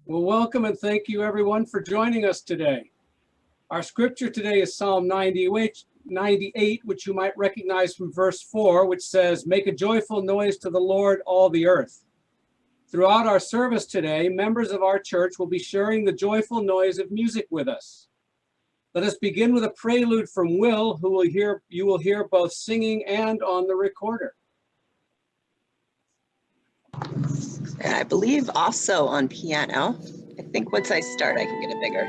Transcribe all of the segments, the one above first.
Well, welcome and thank you everyone for joining us today. Our scripture today is Psalm 98, which you might recognize from verse 4, which says, "Make a joyful noise to the Lord, all the earth." Throughout our service today, members of our church will be sharing the joyful noise of music with us. Let us begin with a prelude from Will, you will hear both singing and on the recorder. And I believe also on piano. I think once I start, I can get it bigger.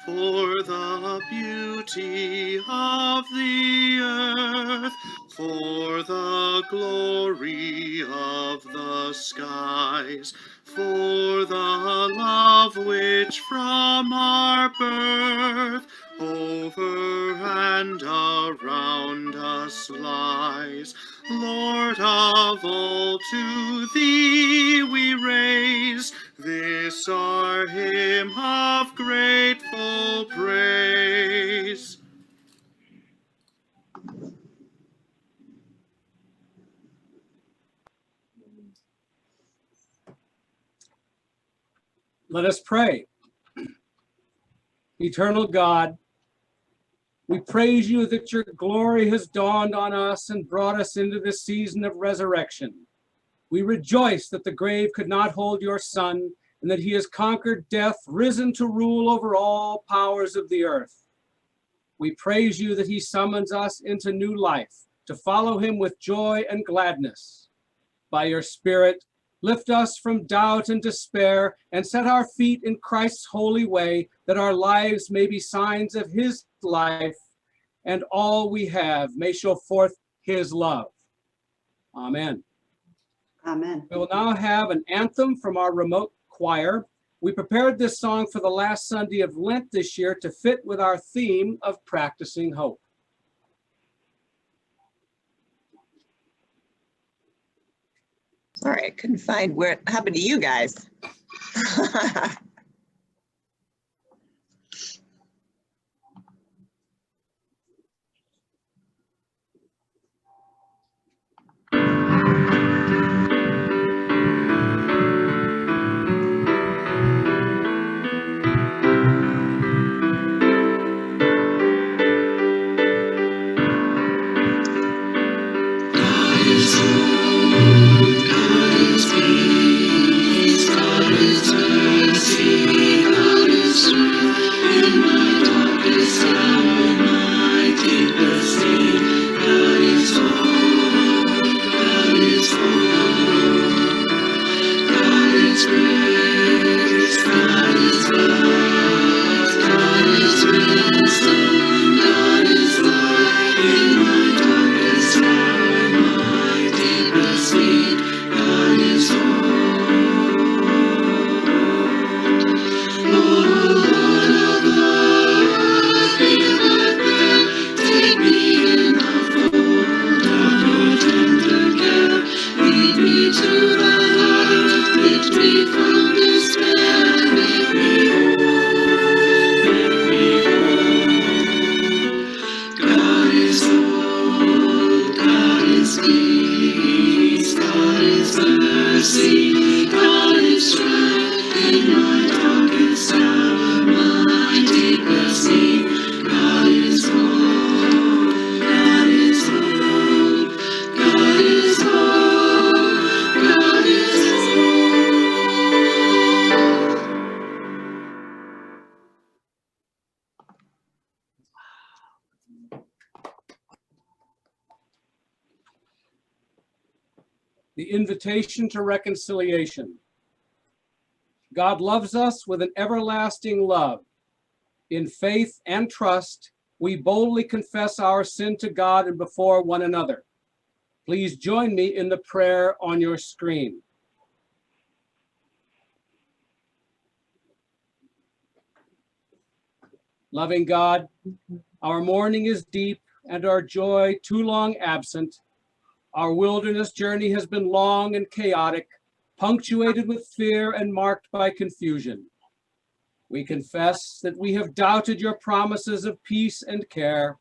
For the beauty of the earth, for the glory of the skies, for the love which from our birth over and around us lies. Lord of all, to thee we raise this our hymn of grateful praise. Let us pray. Eternal God, we praise you that your glory has dawned on us and brought us into this season of resurrection. We rejoice that the grave could not hold your Son and that he has conquered death, risen to rule over all powers of the earth. We praise you that he summons us into new life, to follow him with joy and gladness. By your Spirit, lift us from doubt and despair and set our feet in Christ's holy way, that our lives may be signs of his life and all we have may show forth his love. Amen. Amen. We will now have an anthem from our remote choir. We prepared this song for the last Sunday of Lent this year to fit with our theme of practicing hope. Sorry, I couldn't find where it happened to you guys. The invitation to reconciliation. God loves us with an everlasting love. In faith and trust, we boldly confess our sin to God and before one another. Please join me in the prayer on your screen. Loving God, our mourning is deep and our joy too long absent. Our wilderness journey has been long and chaotic, punctuated with fear and marked by confusion. We confess that we have doubted your promises of peace and care.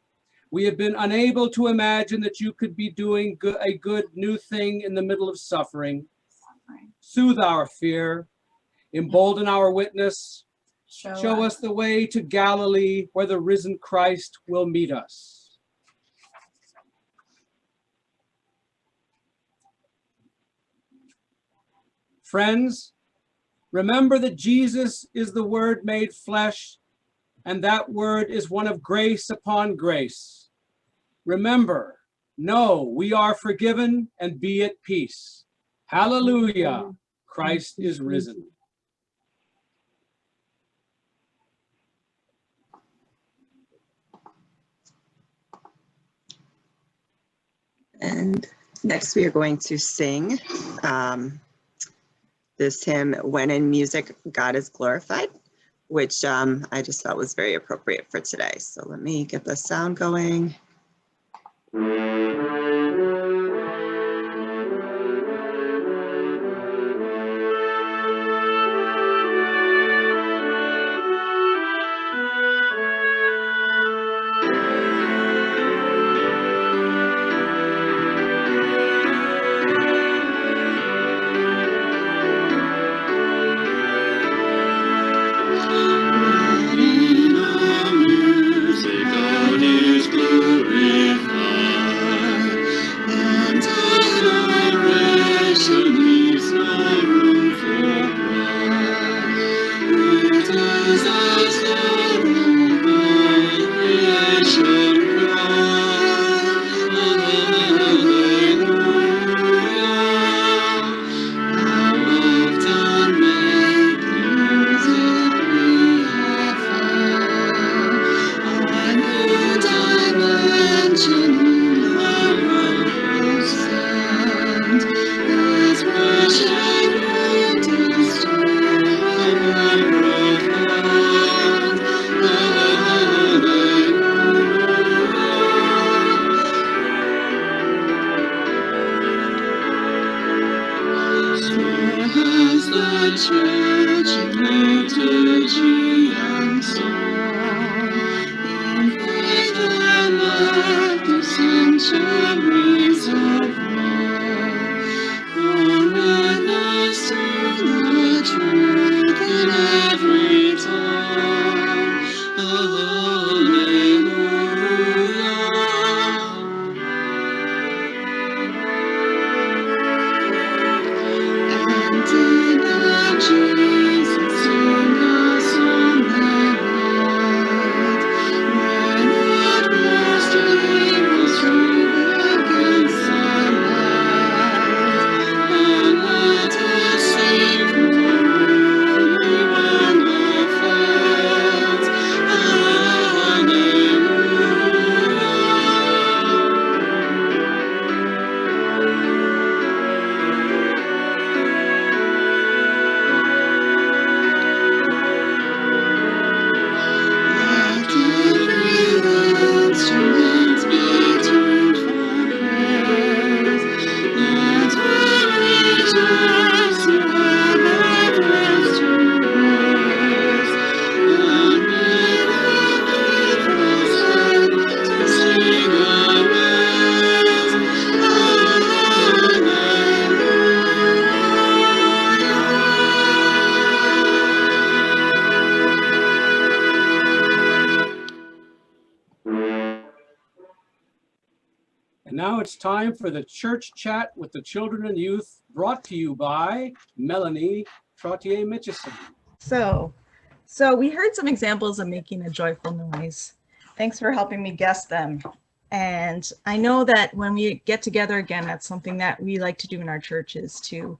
We have been unable to imagine that you could be doing a good new thing in the middle of suffering. Soothe our fear, embolden our witness, show us the way to Galilee where the risen Christ will meet us. Friends, remember that Jesus is the Word made flesh, and that Word is one of grace upon grace. Remember, know we are forgiven and be at peace. Hallelujah, Christ is risen. And next we are going to sing this hymn, When in Music, God is Glorified, which I just felt was very appropriate for today. So let me get the sound going. And now it's time for the church chat with the children and youth, brought to you by Melanie Mitchison. So we heard some examples of making a joyful noise. Thanks for helping me guess them. And I know that when we get together again, that's something that we like to do in our churches too.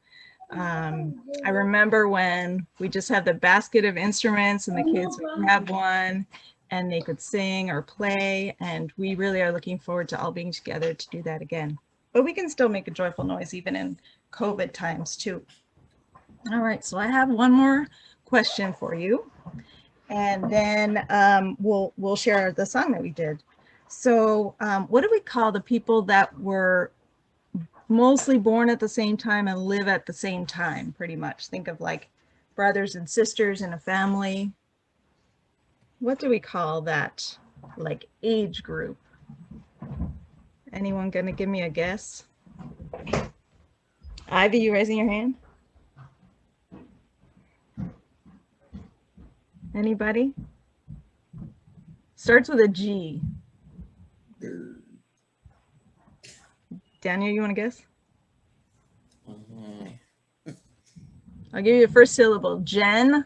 I remember when we just had the basket of instruments and the kids would grab one and they could sing or play. And we really are looking forward to all being together to do that again. But we can still make a joyful noise even in COVID times too. All right, so I have one more question for you. And then we'll share the song that we did. So what do we call the people that were mostly born at the same time and live at the same time, pretty much? Think of like brothers and sisters in a family. What do we call that, like, age group? Anyone gonna give me a guess? Ivy, you raising your hand? Anybody? Starts with a G. Daniel, you want to guess? I'll give you the first syllable. Jen.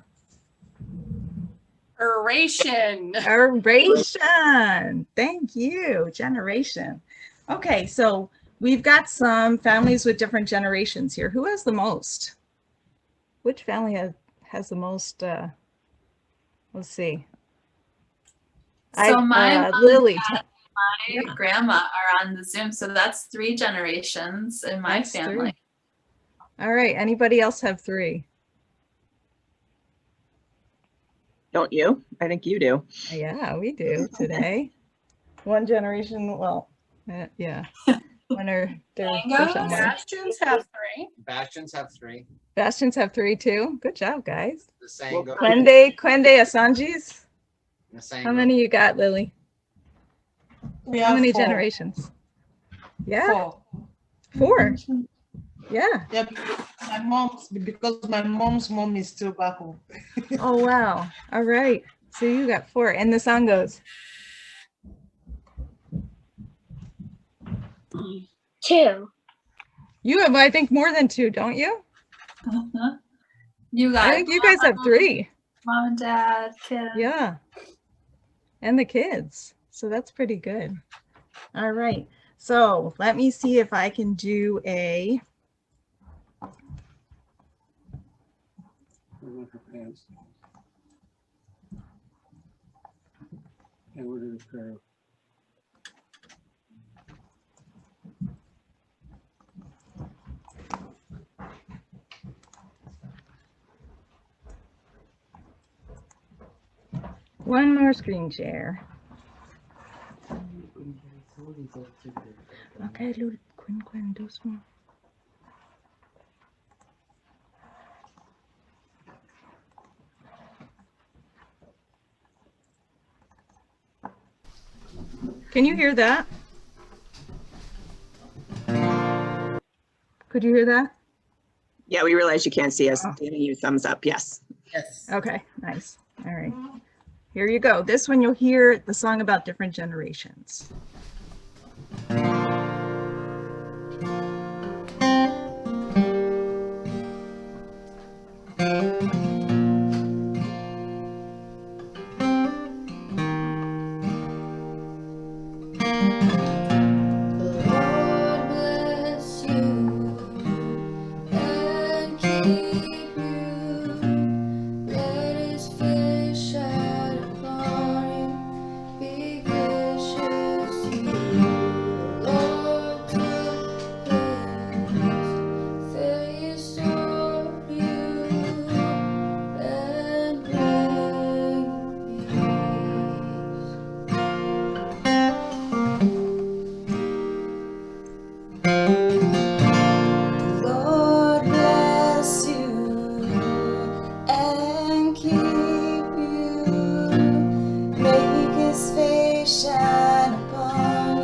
Oration. Oration. Thank you. Generation. Okay, so we've got some families with different generations here. Who has the most? Which family has the most? Let's see. So my mom, Lily. dad, my grandma are on the Zoom, so that's 3 generations in my That's family. 3. All right. Anybody else have 3? Don't you? I think you do. Yeah, we do today. One generation. Well, yeah. When are there's Mangoes? somewhere. Bastions have 3. Bastions have 3. Bastions have 3 too. Good job, guys. The same goes. Quende Asanjis. The same How goes. many you got, Lily? We How have many 4. generations? Yeah, 4. 4. Yeah. Yeah, because my mom's mom is still back home. Oh, wow. All right. So you got 4. And the song goes. 2. You have, I think, more than 2, don't you? You got I think you guys have 3. mom and dad, kids. Yeah. And the kids. So that's pretty good. All right. So let me see if I can do a. And we're going to One more screen share. Okay, Quinn, do small. Can you hear that? Could you hear that? Yeah, we realize you can't see us. Giving you thumbs up. Yes. Yes. Okay, nice. All right. Here you go. This one you'll hear the song about different generations. Make his face shine upon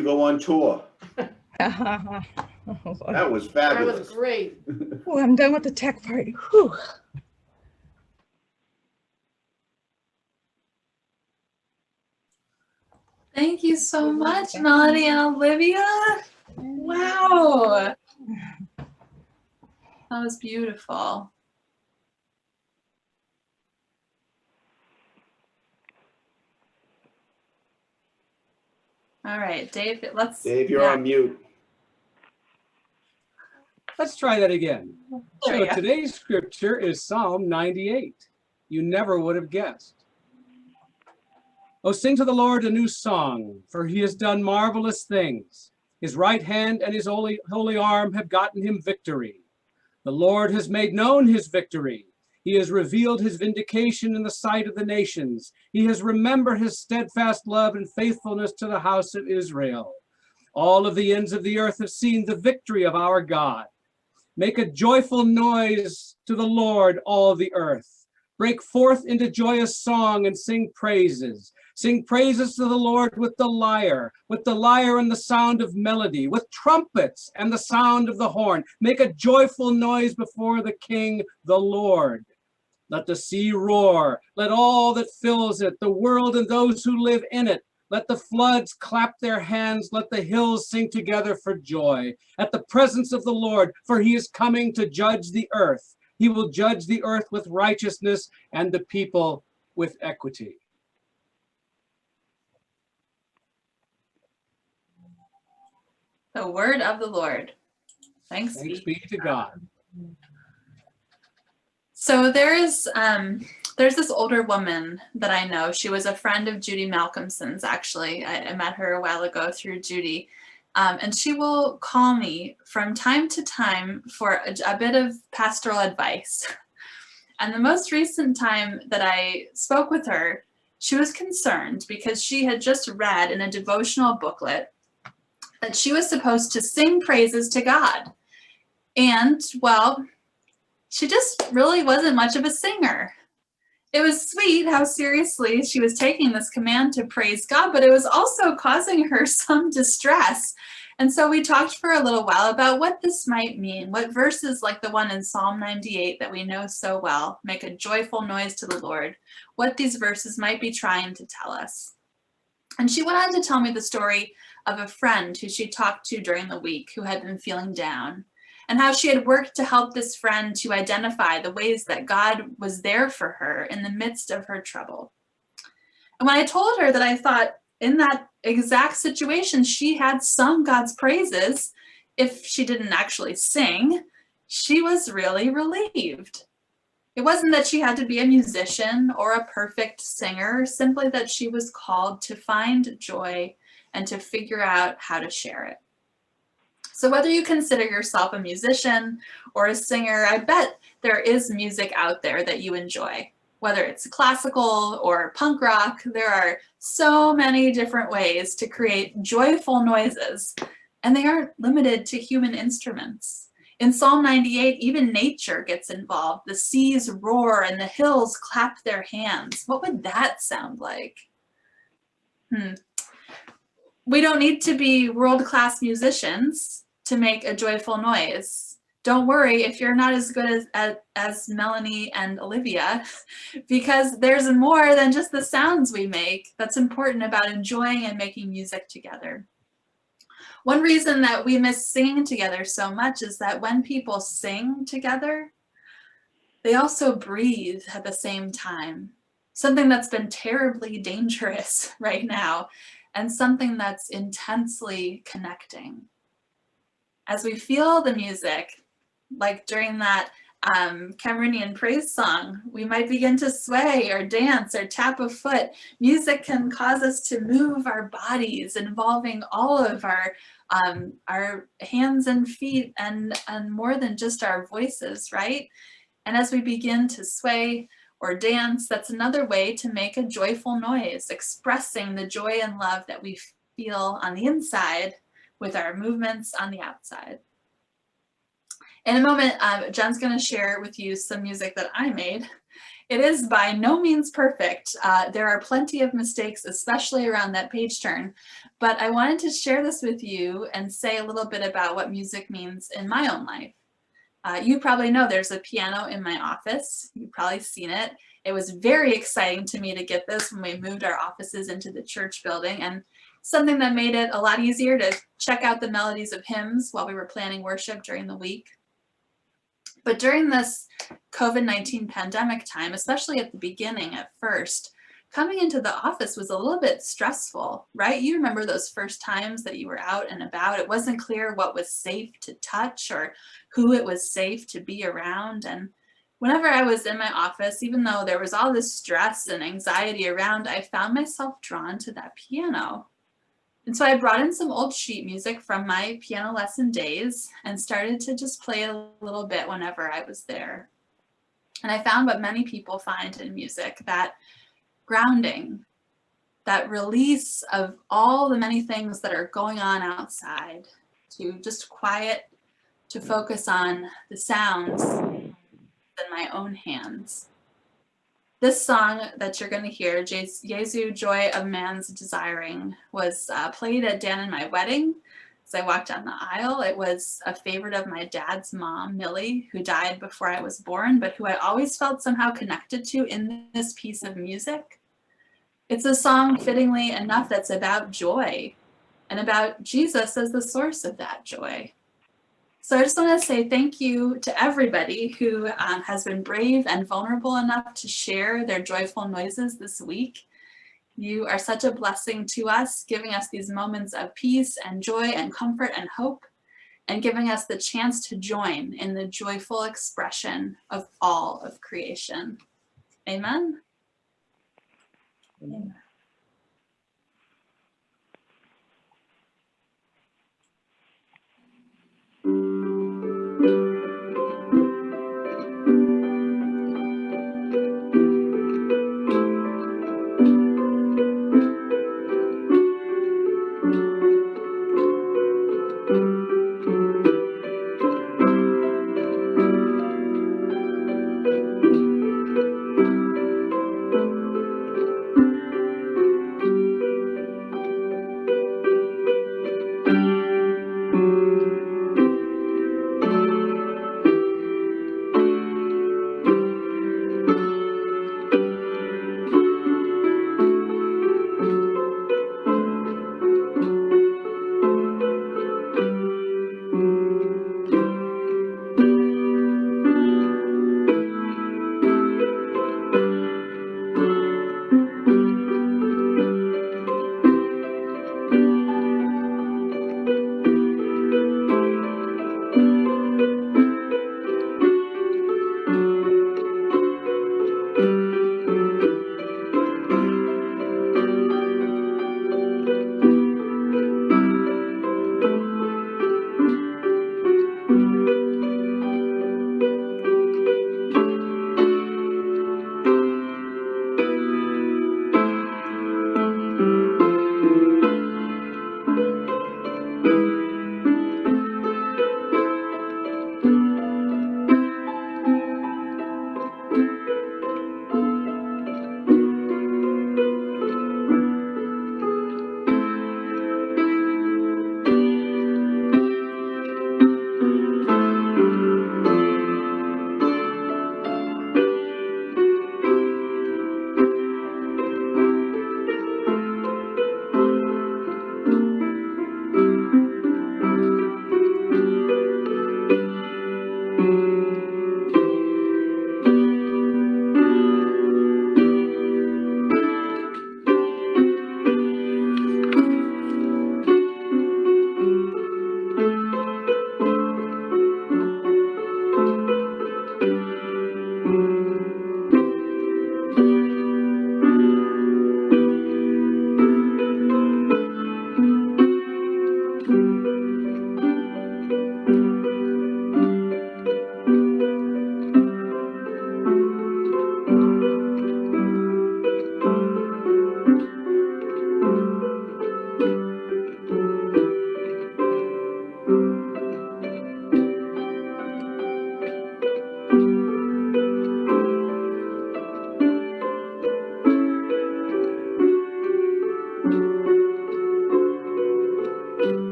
you go on tour. Oh, That was That fabulous. was great. I'm done with the tech part. Whew. Thank you so much, Melanie and Olivia. Wow. That was beautiful. All right, Dave, Dave, you're on mute. Let's try that again. There So we go. today's scripture is Psalm 98. You never would have guessed. Oh, sing to the Lord a new song, for he has done marvelous things. His right hand and his holy arm have gotten him victory. The Lord has made known his victory. He has revealed his vindication in the sight of the nations. He has remembered his steadfast love and faithfulness to the house of Israel. All of the ends of the earth have seen the victory of our God. Make a joyful noise to the Lord, all the earth. Break forth into joyous song and sing praises. Sing praises to the Lord with the lyre and the sound of melody, with trumpets and the sound of the horn. Make a joyful noise before the King, the Lord. Let the sea roar. Let all that fills it, the world and those who live in it. Let the floods clap their hands. Let the hills sing together for joy at the presence of the Lord, for he is coming to judge the earth. He will judge the earth with righteousness and the people with equity. The word of the Lord. Thanks be to God. So there's this older woman that I know. She was a friend of Judy Malcolmson's, actually. I met her a while ago through Judy. And she will call me from time to time for a bit of pastoral advice. And the most recent time that I spoke with her, she was concerned because she had just read in a devotional booklet that she was supposed to sing praises to God. And, well, she just really wasn't much of a singer. It was sweet how seriously she was taking this command to praise God, but it was also causing her some distress. And so we talked for a little while about what this might mean, what verses like the one in Psalm 98 that we know so well, make a joyful noise to the Lord, what these verses might be trying to tell us. And she went on to tell me the story of a friend who she talked to during the week who had been feeling down, and how she had worked to help this friend to identify the ways that God was there for her in the midst of her trouble. And when I told her that I thought in that exact situation, she had sung God's praises, if she didn't actually sing, she was really relieved. It wasn't that she had to be a musician or a perfect singer, simply that she was called to find joy and to figure out how to share it. So whether you consider yourself a musician or a singer, I bet there is music out there that you enjoy. Whether it's classical or punk rock, there are so many different ways to create joyful noises, and they aren't limited to human instruments. In Psalm 98, even nature gets involved. The seas roar and the hills clap their hands. What would that sound like? We don't need to be world-class musicians to make a joyful noise. Don't worry if you're not as good as Melanie and Olivia, because there's more than just the sounds we make that's important about enjoying and making music together. One reason that we miss singing together so much is that when people sing together, they also breathe at the same time. Something that's been terribly dangerous right now, and something that's intensely connecting. As we feel the music, like during that Cameroonian praise song, we might begin to sway or dance or tap a foot. Music can cause us to move our bodies, involving all of our hands and feet and more than just our voices, right? And as we begin to sway or dance, that's another way to make a joyful noise, expressing the joy and love that we feel on the inside with our movements on the outside. In a moment, Jen's going to share with you some music that I made. It is by no means perfect. There are plenty of mistakes, especially around that page turn, But I wanted to share this with you and say a little bit about what music means in my own life. You probably know there's a piano in my office. You've probably seen it. It was very exciting to me to get this when we moved our offices into the church building, and something that made it a lot easier to check out the melodies of hymns while we were planning worship during the week. But during this COVID-19 pandemic time, especially at the beginning at first, coming into the office was a little bit stressful, right? You remember those first times that you were out and about. It wasn't clear what was safe to touch or who it was safe to be around. And whenever I was in my office, even though there was all this stress and anxiety around, I found myself drawn to that piano. And so I brought in some old sheet music from my piano lesson days and started to just play a little bit whenever I was there. And I found what many people find in music, that grounding, that release of all the many things that are going on outside, to just quiet, to focus on the sounds in my own hands. This song that you're going to hear, Jesu, Joy of Man's Desiring, was played at Dan and my wedding as I walked down the aisle. It was a favorite of my dad's mom, Millie, who died before I was born, but who I always felt somehow connected to in this piece of music. It's a song, fittingly enough, that's about joy and about Jesus as the source of that joy. So I just want to say thank you to everybody who has been brave and vulnerable enough to share their joyful noises this week. You are such a blessing to us, giving us these moments of peace and joy and comfort and hope, and giving us the chance to join in the joyful expression of all of creation. Amen. Amen.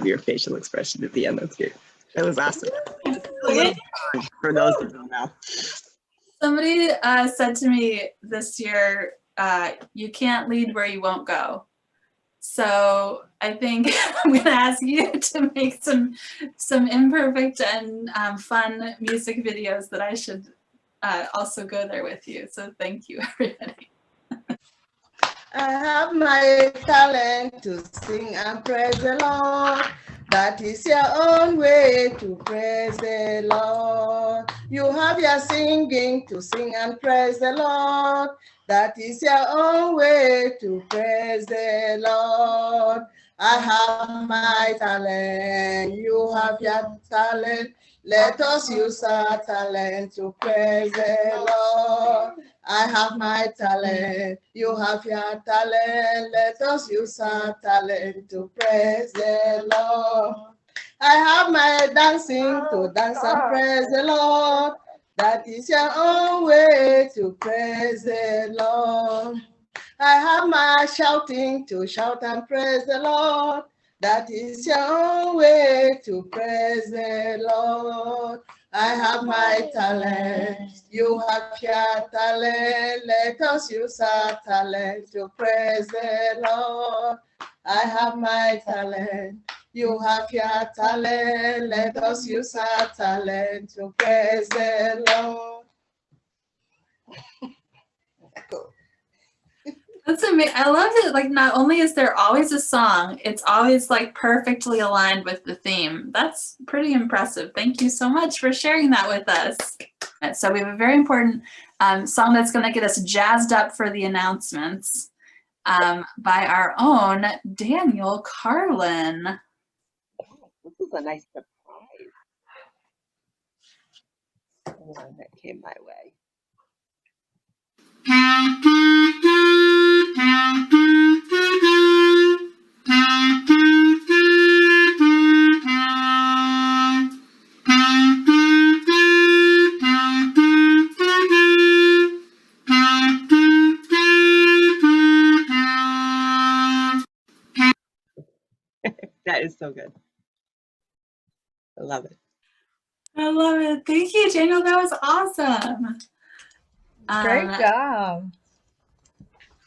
love your facial expression at the end. That's great. That was awesome. For those that don't know. Somebody said to me this year, you can't lead where you won't go. So I think I'm going to ask you to make some imperfect and fun music videos that I should also go there with you. So thank you, everybody. I have my talent to sing and praise the Lord. That is your own way to praise the Lord. You have your singing to sing and praise the Lord. That is your own way to praise the Lord. I have my talent. You have your talent. Let us use our talent to praise the Lord. I have my talent. You have your talent. Let us use our talent to praise the Lord. I have my dancing to dance and praise the Lord. That is your own way to praise the Lord. I have my shouting to shout and praise the Lord. That is your own way to praise the Lord. I have my talent. You have your talent. Let us use our talent to praise the Lord. I have my talent. You have your talent. Let us use our talent to praise the Lord. That's amazing. I love it. Like, not only is there always a song, it's always like perfectly aligned with the theme. That's pretty impressive. Thank you so much for sharing that with us. And so we have a very important song that's going to get us jazzed up for the announcements by our own Daniel Carlin. This is a nice surprise. One that came my way. That is so good. I love it. I love it. Thank you, Daniel. That was awesome. Great job.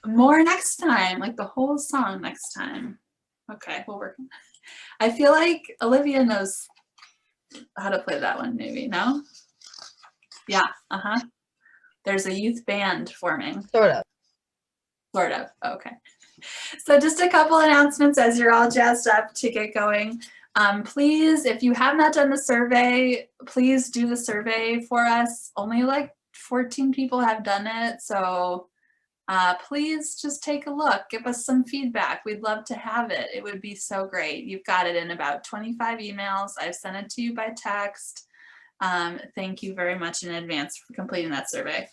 More next time, like the whole song next time. Okay, we'll work. I feel like Olivia knows how to play that one, maybe. No? Yeah, There's a youth band forming. Sort of. Sort of, okay. So just a couple announcements as you're all jazzed up to get going. Please, if you have not done the survey, please do the survey for us. Only like 14 people have done it, so please just take a look. Give us some feedback. We'd love to have it. It would be so great. You've got it in about 25 emails. I've sent it to you by text. Thank you very much in advance for completing that survey.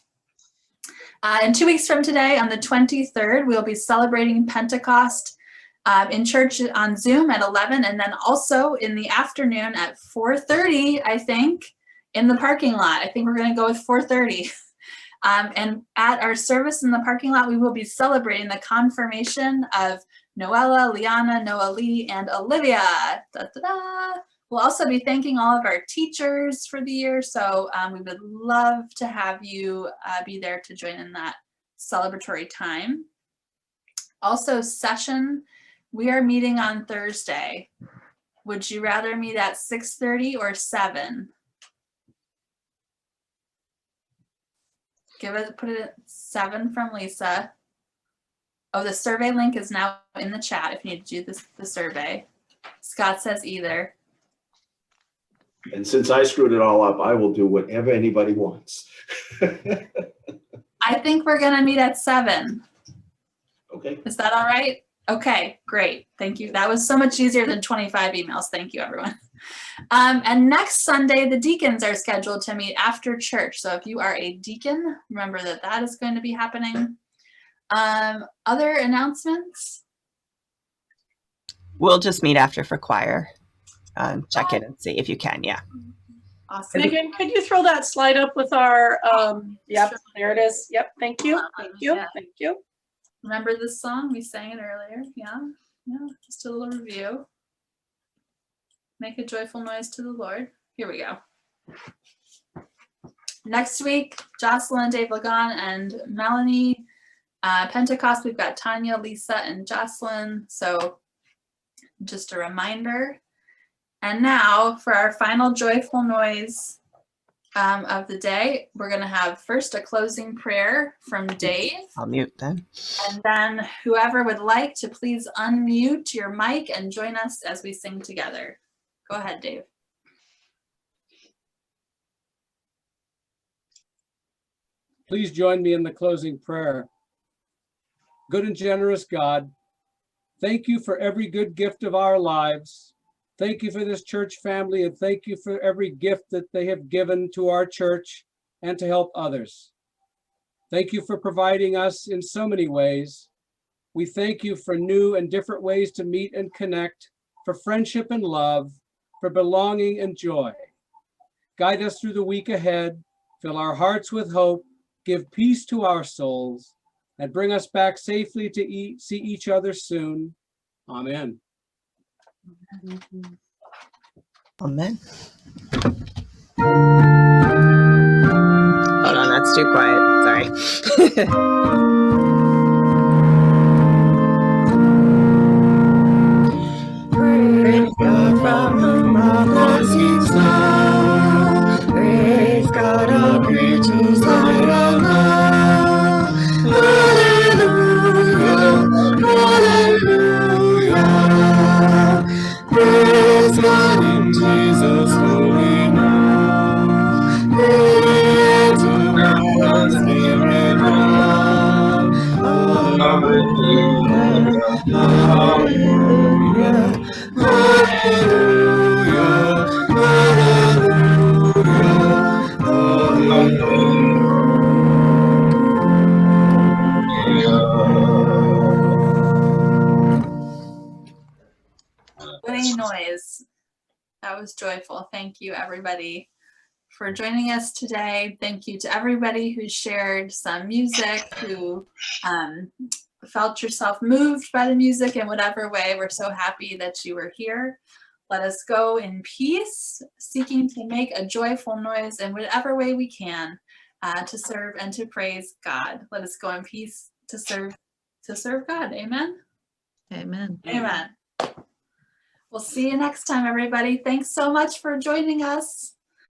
And 2 weeks from today, on the 23rd, we'll be celebrating Pentecost in church on Zoom at 11, and then also in the afternoon at 4:30, I think, in the parking lot. I think we're going to go with 4:30. And at our service in the parking lot, we will be celebrating the confirmation of Noella, Liana, Noah Lee, and Olivia. Da, da, da. We'll also be thanking all of our teachers for the year, so we would love to have you be there to join in that celebratory time. Also, session, we are meeting on Thursday. Would you rather meet at 6:30 or 7? Put it at 7 from Lisa. Oh, the survey link is now in the chat if you need to do the survey. Scott says either. And since I screwed it all up, I will do whatever anybody wants. I think we're gonna meet at 7. Okay. Is that all right? Okay, great. Thank you. That was so much easier than 25 emails. Thank you, everyone. And next Sunday, the deacons are scheduled to meet after church. So if you are a deacon, remember that that is going to be happening. Other announcements? We'll just meet after for choir. Check in and see if you can. Yeah. Awesome. Megan, could you throw that slide up with our, yep, there it is. Yep, thank you, thank you, Yeah. thank you. Remember this song? We sang it earlier. Yeah, just a little review. Make a joyful noise to the Lord. Here we go. Next week, Jocelyn, Dave Lagon, and Melanie. Pentecost, we've got Tanya, Lisa, and Jocelyn. So just a reminder. And now for our final joyful noise of the day, we're going to have first a closing prayer from Dave. I'll mute then. And then whoever would like to please unmute your mic and join us as we sing together. Go ahead, Dave. Please join me in the closing prayer. Good and generous God, thank you for every good gift of our lives. Thank you for this church family, and thank you for every gift that they have given to our church and to help others. Thank you for providing us in so many ways. We thank you for new and different ways to meet and connect, for friendship and love, for belonging and joy. Guide us through the week ahead, fill our hearts with hope, give peace to our souls, and bring us back safely to see each other soon. Amen. Amen. Hold on, that's too quiet. Sorry. Praise God from whom all blessings flow. Praise God, all creatures light above. Hallelujah, hallelujah. Praise God in Jesus' holy name. Praise God, Spirit of love. Hallelujah, hallelujah, hallelujah, hallelujah, What a noise. That was joyful. Thank you, everybody, for joining us today. Thank you to everybody who shared some music, who felt yourself moved by the music in whatever way. We're so happy that you were here. Let us go in peace, seeking to make a joyful noise in whatever way we can to serve and to praise God. Let us go in peace to serve God. Amen. Amen. Amen. We'll see you next time, everybody. Thanks so much for joining us.